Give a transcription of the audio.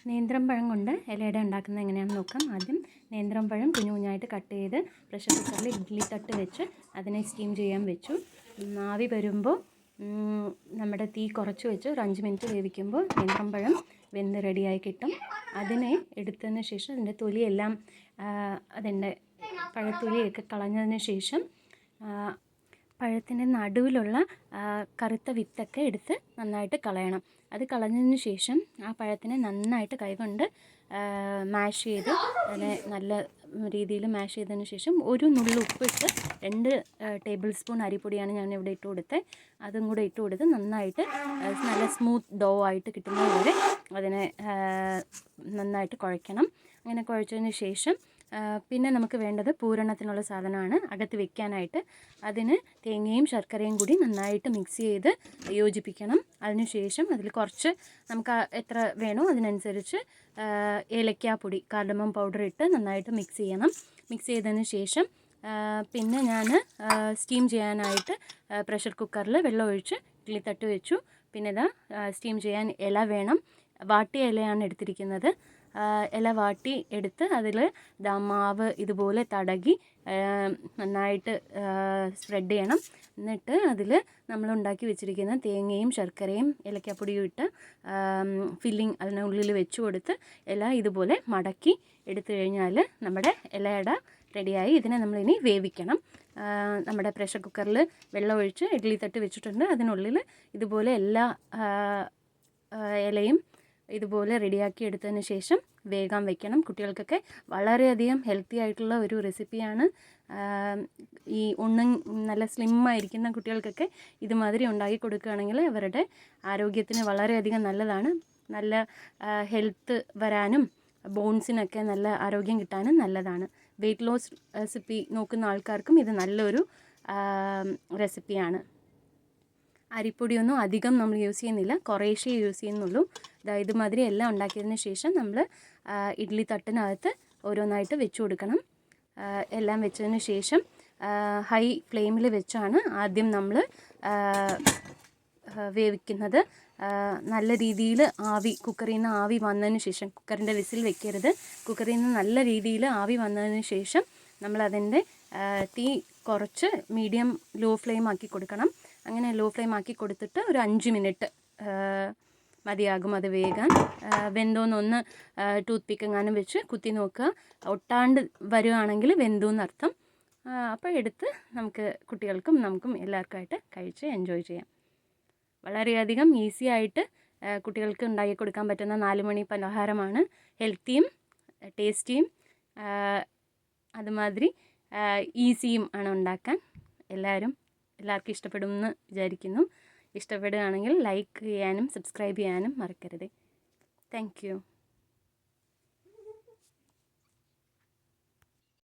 നേന്ത്രപ്പഴം കൊണ്ട് ഇലയട ഉണ്ടാക്കുന്നത് എങ്ങനെയാണെന്ന് നോക്കാം. ആദ്യം നേന്ത്രപ്പഴം കുഞ്ഞു കുഞ്ഞായിട്ട് കട്ട് ചെയ്ത് പ്രഷർ കുക്കറിൽ ഇഡ്ഡലി തട്ട് വെച്ച് അതിനെ സ്റ്റീം ചെയ്യാൻ വെച്ചു. ആവി വരുമ്പോൾ നമ്മുടെ തീ കുറച്ച് വെച്ച് ഒരു 5 മിനിറ്റ് വേവിക്കുമ്പോൾ നേന്ത്രപ്പഴം വെന്ത് റെഡിയായി കിട്ടും. അതിനെ എടുത്തതിന് ശേഷം അതിൻ്റെ തൊലിയെല്ലാം അതിൻ്റെ പഴത്തൊലിയൊക്കെ കളഞ്ഞതിന് ശേഷം പഴത്തിൻ്റെ നടുവിലുള്ള കറുത്ത വിത്തൊക്കെ എടുത്ത് നന്നായിട്ട് കളയണം. അത് കളഞ്ഞതിന് ശേഷം ആ പഴത്തിനെ നന്നായിട്ട് കൈകൊണ്ട് മാഷ് ചെയ്ത് അതിനെ നല്ല രീതിയിൽ മാഷ് ചെയ്തതിന് ശേഷം ഒരു നുള്ളു ഉപ്പിട്ട് 2 ടേബിൾ സ്പൂൺ അരിപ്പൊടിയാണ് ഞാൻ ഇവിടെ ഇട്ട് കൊടുത്തത്. അതും കൂടെ ഇട്ട് കൊടുത്ത് നന്നായിട്ട് നല്ല സ്മൂത്ത് ഡോ ആയിട്ട് കിട്ടുന്നത് വരെ അതിനെ നന്നായിട്ട് കുഴയ്ക്കണം. അങ്ങനെ കുഴച്ചതിന് ശേഷം പിന്നെ നമുക്ക് വേണ്ടത് പൂരണത്തിനുള്ള സാധനമാണ് അകത്ത് വെക്കാനായിട്ട്. അതിന് തേങ്ങയും ശർക്കരയും കൂടി നന്നായിട്ട് മിക്സ് ചെയ്ത് യോജിപ്പിക്കണം. അതിനുശേഷം അതിൽ കുറച്ച് നമുക്ക് എത്ര വേണോ അതിനനുസരിച്ച് ഏലക്കാപ്പൊടി കാർഡമം പൗഡർ ഇട്ട് നന്നായിട്ട് മിക്സ് ചെയ്യണം. മിക്സ് ചെയ്തതിന് ശേഷം പിന്നെ ഞാൻ സ്റ്റീം ചെയ്യാനായിട്ട് പ്രഷർ കുക്കറിൽ വെള്ളം ഒഴിച്ച് ഇഡ്ഡലി തട്ട് വെച്ചു. പിന്നെ ഇതാ സ്റ്റീം ചെയ്യാൻ ഇല വേണം. വാട്ടിയ ഇലയാണ് എടുത്തിരിക്കുന്നത്. ഇല വാട്ടി എടുത്ത് അതിൽ മാവ് ഇതുപോലെ തടകി നന്നായിട്ട് സ്പ്രെഡ് ചെയ്യണം. എന്നിട്ട് അതിൽ നമ്മൾ ഉണ്ടാക്കി വെച്ചിരിക്കുന്ന തേങ്ങയും ശർക്കരയും ഏലക്കാപ്പൊടിയും ഇട്ട് ഫില്ലിങ് അതിനുള്ളിൽ വെച്ച് കൊടുത്ത് ഇല ഇതുപോലെ മടക്കി എടുത്തു കഴിഞ്ഞാൽ നമ്മുടെ ഇലയട റെഡിയായി. ഇതിനെ നമ്മളിനി വേവിക്കണം. നമ്മുടെ പ്രഷർ കുക്കറിൽ വെള്ളം ഒഴിച്ച് ഇഡ്ഡലി തട്ട് വെച്ചിട്ടുണ്ട്. അതിനുള്ളിൽ ഇതുപോലെ എല്ലാ ഇലയും ഇതുപോലെ റെഡിയാക്കി എടുത്തതിന് ശേഷം വേഗം വെക്കണം. കുട്ടികൾക്കൊക്കെ വളരെയധികം ഹെൽത്തി ആയിട്ടുള്ള ഒരു റെസിപ്പിയാണ്. ഈ നല്ല സ്ലിമ്മായിരിക്കുന്ന കുട്ടികൾക്കൊക്കെ ഇതുമാതിരി ഉണ്ടാക്കി കൊടുക്കുകയാണെങ്കിൽ അവരുടെ ആരോഗ്യത്തിന് വളരെയധികം നല്ലതാണ്. നല്ല ഹെൽത്ത് വരാനും ബോൺസിനൊക്കെ നല്ല ആരോഗ്യം കിട്ടാനും നല്ലതാണ്. വെയ്റ്റ് ലോസ് റെസിപ്പി നോക്കുന്ന ആൾക്കാർക്കും ഇത് നല്ലൊരു റെസിപ്പിയാണ്. അരിപ്പൊടിയൊന്നും അധികം നമ്മൾ യൂസ് ചെയ്യുന്നില്ല, കുറേശ്ശേ യൂസ് ചെയ്യുന്നുള്ളൂ. ഇതുമാതിരി എല്ലാം ഉണ്ടാക്കിയതിന് ശേഷം നമ്മൾ ഇഡ്ഡലി തട്ടിനകത്ത് ഓരോന്നായിട്ട് വെച്ച് കൊടുക്കണം. എല്ലാം വെച്ചതിന് ശേഷം ഹൈ ഫ്ലെയിമിൽ വെച്ചാണ് ആദ്യം നമ്മൾ വേവിക്കുന്നത്. നല്ല രീതിയിൽ കുക്കറിൽ നിന്ന് ആവി വന്നതിന് ശേഷം, കുക്കറിൻ്റെ വിസിൽ വെക്കരുത്, കുക്കറിൽ നിന്ന് നല്ല രീതിയിൽ ആവി വന്നതിന് ശേഷം നമ്മളതിൻ്റെ തീ കുറച്ച് മീഡിയം ലോ ഫ്ലെയിം ആക്കി കൊടുക്കണം. അങ്ങനെ ലോ ഫ്ലെയിം ആക്കി കൊടുത്തിട്ട് ഒരു 5 മിനിറ്റ് മതിയാകും അത് വേകാൻ. വെന്തോന്നൊന്ന് ടൂത്ത് പിക്ക് എങ്ങാനും വെച്ച് കുത്തി നോക്കുക. ഒട്ടാണ്ട് വരുവാണെങ്കിൽ വെന്തു എന്നർത്ഥം. അപ്പോൾ എടുത്ത് നമുക്ക് കുട്ടികൾക്കും നമുക്കും എല്ലാവർക്കുമായിട്ട് കഴിച്ച് എൻജോയ് ചെയ്യാം. വളരെയധികം ഈസി ആയിട്ട് കുട്ടികൾക്ക് ഉണ്ടാക്കി കൊടുക്കാൻ പറ്റുന്ന 4 മണി പലഹാരമാണ്. ഹെൽത്തിയും ടേസ്റ്റിയും അതുമാതിരി ഈസിയും ആണ് ഉണ്ടാക്കാൻ. എല്ലാവർക്കും ഇഷ്ടപ്പെടുമെന്ന് വിചാരിക്കുന്നു. ഇഷ്ടപ്പെടുകയാണെങ്കിൽ ലൈക്ക് ചെയ്യാനും സബ്സ്ക്രൈബ് ചെയ്യാനും മറക്കരുത്. Thank you.